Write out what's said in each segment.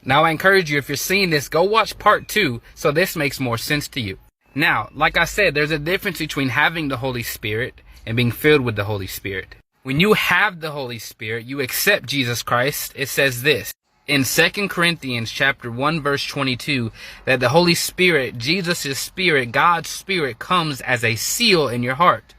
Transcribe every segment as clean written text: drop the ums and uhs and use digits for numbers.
Now I encourage you, if you're seeing this, go watch part 2 so this makes more sense to you. Now, like I said, there's a difference between having the Holy Spirit and being filled with the Holy Spirit. When you have the Holy Spirit, you accept Jesus Christ. It says this in 2 Corinthians chapter 1 verse 22 that the Holy Spirit, Jesus' Spirit, God's Spirit, comes as a seal in your heart.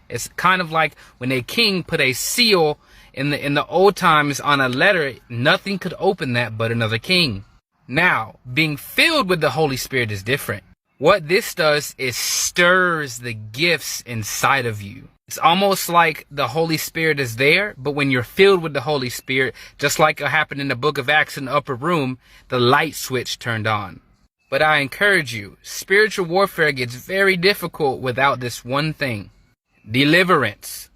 It's kind of like when a king put a seal in the old times on a letter, nothing could open that but another king. Now, being filled with the Holy Spirit is different. What this does is stirs the gifts inside of you. It's almost like the Holy Spirit is there, but when you're filled with the Holy Spirit, just like it happened in the book of Acts in the upper room, the light switch turned on. But I encourage you, spiritual warfare gets very difficult without this one thing: deliverance.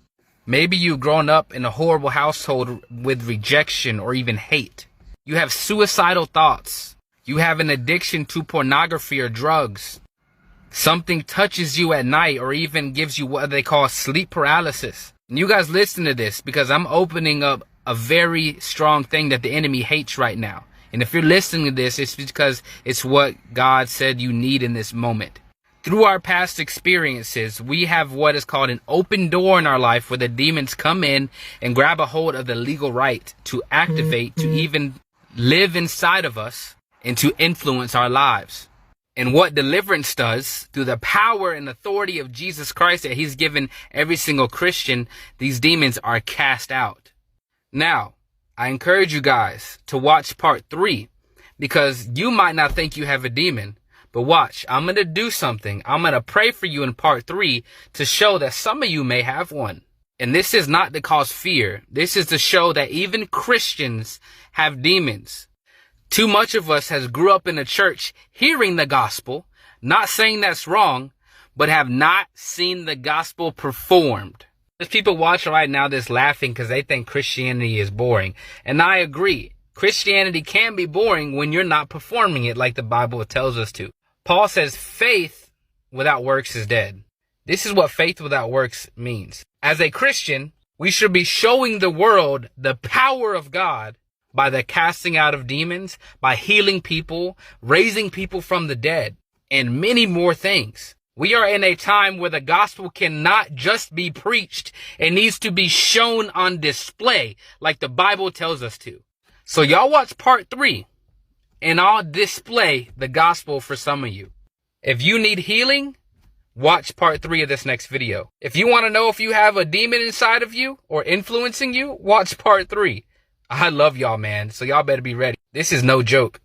Maybe you've grown up in a horrible household with rejection or even hate. You have suicidal thoughts. You have an addiction to pornography or drugs. Something touches you at night or even gives you what they call sleep paralysis. And you guys listen to this because I'm opening up a very strong thing that the enemy hates right now. And if you're listening to this, it's because it's what God said you need in this moment. Through our past experiences, we have what is called an open door in our life where the demons come in and grab a hold of the legal right to activate, to even live inside of us and to influence our lives. And what deliverance does, through the power and authority of Jesus Christ that he's given every single Christian, these demons are cast out. Now, I encourage you guys to watch part 3 because you might not think you have a demon. But watch, I'm going to do something. I'm going to pray for you in part 3 to show that some of you may have one. And this is not to cause fear. This is to show that even Christians have demons. Too much of us has grew up in the church hearing the gospel, not saying that's wrong, but have not seen the gospel performed. There's people watching right now that's laughing because they think Christianity is boring. And I agree. Christianity can be boring when you're not performing it like the Bible tells us to. Paul says faith without works is dead. This is what faith without works means. As a Christian, we should be showing the world the power of God by the casting out of demons, by healing people, raising people from the dead, and many more things. We are in a time where the gospel cannot just be preached. It needs to be shown on display like the Bible tells us to. So y'all watch part 3. And I'll display the gospel for some of you. If you need healing, watch part 3 of this next video. If you want to know if you have a demon inside of you or influencing you, watch part 3. I love y'all, man. So y'all better be ready. This is no joke.